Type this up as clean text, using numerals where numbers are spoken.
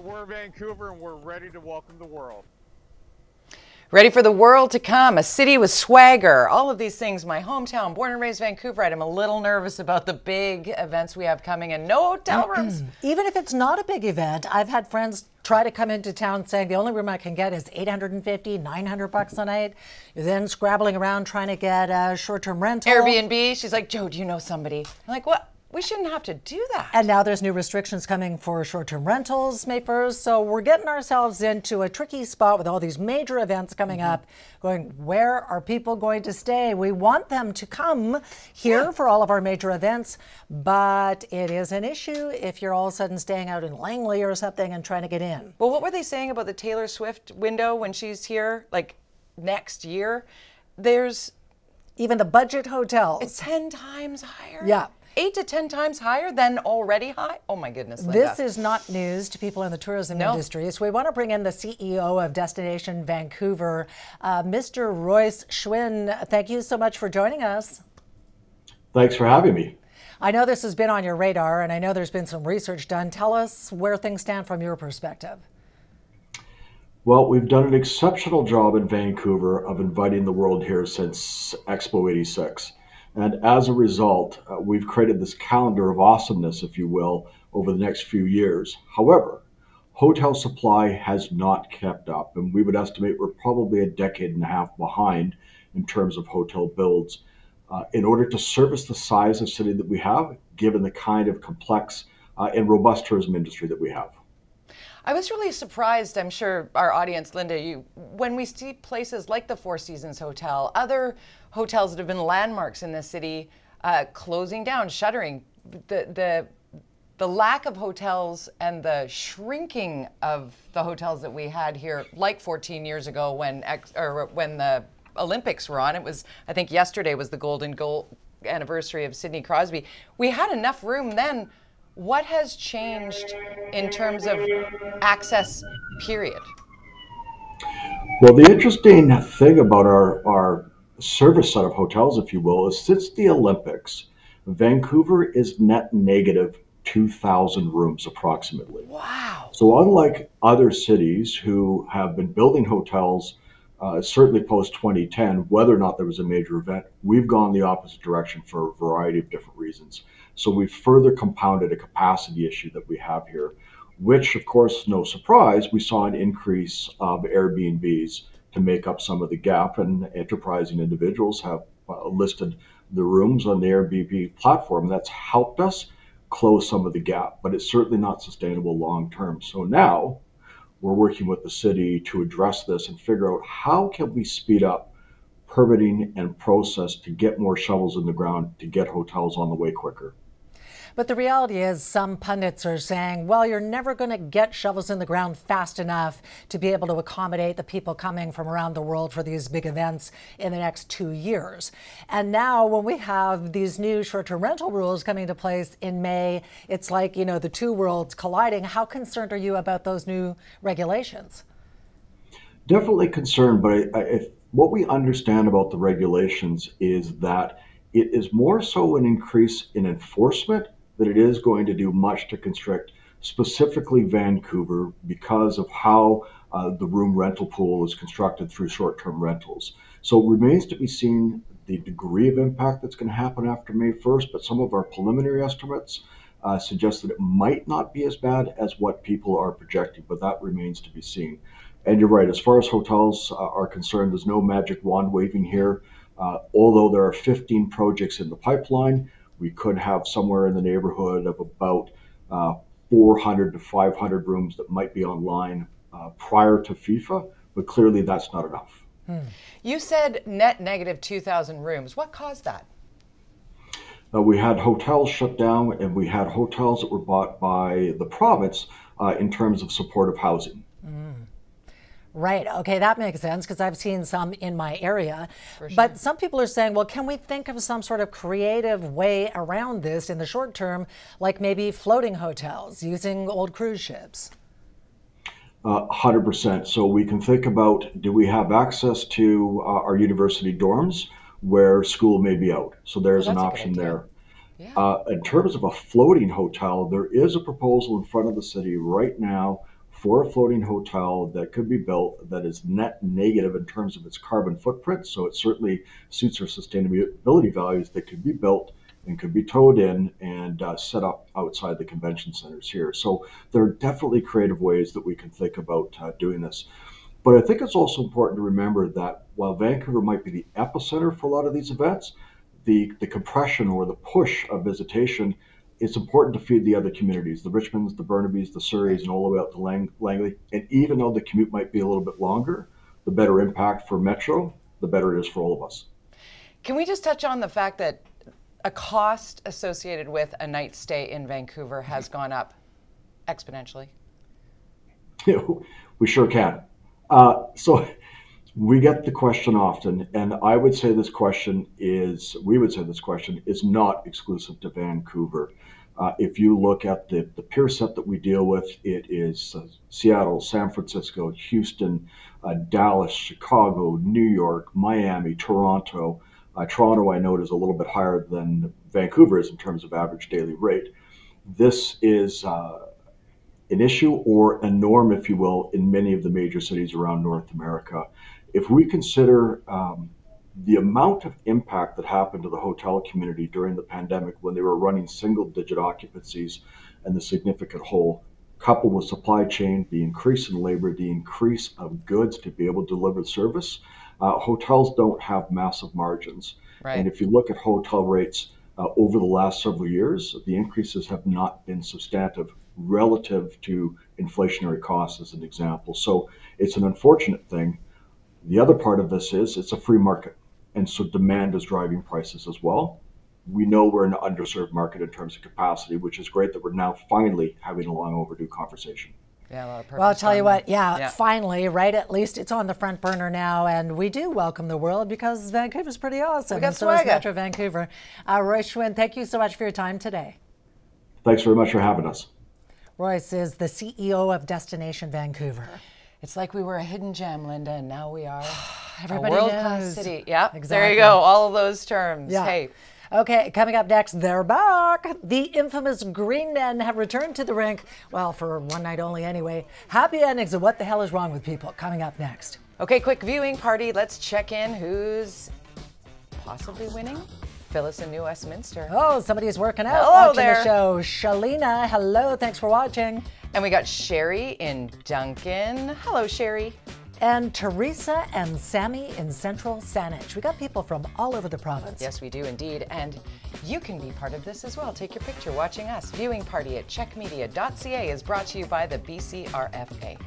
we're Vancouver and we're ready to welcome the world. Ready for the world to come, a city with swagger, all of these things. My hometown, born and raised Vancouverite. I'm a little nervous about the big events we have coming and no hotel rooms. Even if it's not a big event, I've had friends try to come into town saying the only room I can get is $850, $900 a night. You're then scrabbling around trying to get a short-term rental. Airbnb, she's like, Joe, do you know somebody? I'm like, what? We shouldn't have to do that. And now there's new restrictions coming for short-term rentals May 1st. So we're getting ourselves into a tricky spot with all these major events coming up, going, where are people going to stay? We want them to come here for all of our major events, but it is an issue if you're all of a sudden staying out in Langley or something and trying to get in. Well, what were they saying about the Taylor Swift window when she's here, like next year? There's even the budget hotels. It's 10 times higher. Yeah. 8 to 10 times higher than already high? Oh my goodness, Linda. This is not news to people in the tourism industry. So we want to bring in the CEO of Destination Vancouver, Mr. Royce Chwin. Thank you so much for joining us. Thanks for having me. I know this has been on your radar, and I know there's been some research done. Tell us where things stand from your perspective. Well, we've done an exceptional job in Vancouver of inviting the world here since Expo 86. And as a result, we've created this calendar of awesomeness, if you will, over the next few years. However, hotel supply has not kept up, and we would estimate we're probably a decade and a half behind in terms of hotel builds. In order to service the size of city that we have, given the kind of complex and robust tourism industry that we have. I was really surprised, I'm sure our audience, Linda, when we see places like the Four Seasons Hotel, other hotels that have been landmarks in this city closing down, shuttering, the lack of hotels and the shrinking of the hotels that we had here, like 14 years ago when the Olympics were on. It was, I think yesterday was the golden goal anniversary of Sidney Crosby. We had enough room then. What has changed in terms of access, period? Well, the interesting thing about our service set of hotels, if you will, is since the Olympics, Vancouver is net negative 2,000 rooms approximately. Wow. So unlike other cities who have been building hotels, certainly post 2010, whether or not there was a major event, we've gone the opposite direction for a variety of different reasons. So we've further compounded a capacity issue that we have here, which, of course, no surprise, we saw an increase of Airbnbs to make up some of the gap, and enterprising individuals have listed the rooms on the Airbnb platform. That's helped us close some of the gap, but it's certainly not sustainable long term. So now we're working with the city to address this and figure out how can we speed up permitting and process to get more shovels in the ground to get hotels on the way quicker. But the reality is some pundits are saying, well, you're never going to get shovels in the ground fast enough to be able to accommodate the people coming from around the world for these big events in the next 2 years. And now when we have these new short-term rental rules coming into place in May, it's like, you know, the two worlds colliding. How concerned are you about those new regulations? Definitely concerned, but what we understand about the regulations is that it is more so an increase in enforcement than it is going to do much to constrict specifically Vancouver because of how the room rental pool is constructed through short-term rentals. So it remains to be seen the degree of impact that's going to happen after May 1st, but some of our preliminary estimates suggest that it might not be as bad as what people are projecting, but that remains to be seen. And you're right, as far as hotels are concerned, there's no magic wand waving here. Although there are 15 projects in the pipeline, we could have somewhere in the neighborhood of about 400 to 500 rooms that might be online prior to FIFA, but clearly that's not enough. You said net negative 2,000 rooms. What caused that? We had hotels shut down, and we had hotels that were bought by the province in terms of supportive housing. Right. Okay, that makes sense because I've seen some in my area. For sure. But some people are saying, well, can we think of some sort of creative way around this in the short term, like maybe floating hotels using old cruise ships? 100%. So we can think about, do we have access to our university dorms where school may be out? So there's an option there. Yeah. In terms of a floating hotel, there is a proposal in front of the city right now for a floating hotel that could be built that is net negative in terms of its carbon footprint. So it certainly suits our sustainability values that could be built and could be towed in and set up outside the convention centers here. So there are definitely creative ways that we can think about doing this. But I think it's also important to remember that while Vancouver might be the epicenter for a lot of these events, the compression or the push of visitation, it's important to feed the other communities, the Richmonds, the Burnabys, the Surreys, and all the way out to Langley. And even though the commute might be a little bit longer, the better impact for Metro, the better it is for all of us. Can we just touch on the fact that a cost associated with a night stay in Vancouver has gone up exponentially? We sure can. So we get the question often, and we would say this question is not exclusive to Vancouver. If you look at the peer set that we deal with, it is Seattle, San Francisco, Houston, Dallas, Chicago, New York, Miami, Toronto. Toronto, I note, is a little bit higher than Vancouver is in terms of average daily rate. This is an issue or a norm, if you will, in many of the major cities around North America. If we consider the amount of impact that happened to the hotel community during the pandemic when they were running single-digit occupancies and the significant hole, coupled with supply chain, the increase in labor, the increase of goods to be able to deliver service, hotels don't have massive margins. Right. And if you look at hotel rates over the last several years, the increases have not been substantive relative to inflationary costs, as an example. So it's an unfortunate thing. The other part of this is it's a free market. And so demand is driving prices as well. We know we're in an underserved market in terms of capacity, which is great that we're now finally having a long overdue conversation. Yeah, a lot of purpose. Well, I'll tell you what, Yeah. finally, right? At least it's on the front burner now, and we do welcome the world because Vancouver's pretty awesome. We got and so is swagger. Metro Vancouver. Royce Chwin, thank you so much for your time today. Thanks very much for having us. Royce is the CEO of Destination Vancouver. It's like we were a hidden gem, Linda, and now we are Everybody a world-class knows. city. Yeah, Exactly. there you go. All of those terms. Yeah. Hey. Okay, coming up next, they're back. The infamous Green Men have returned to the rink. Well, for one night only anyway. Happy endings of what the hell is wrong with people coming up next. Okay, quick viewing party. Let's check in who's possibly winning. Phyllis in New Westminster. Oh, somebody's working out Hello watching there. the show. Shalina, hello, thanks for watching. And we got Sherry in Duncan. Hello, Sherry. And Teresa and Sammy in Central Saanich. We got people from all over the province. Yes, we do indeed. And you can be part of this as well. Take your picture watching us. Viewing party at checkmedia.ca is brought to you by the BCRFA.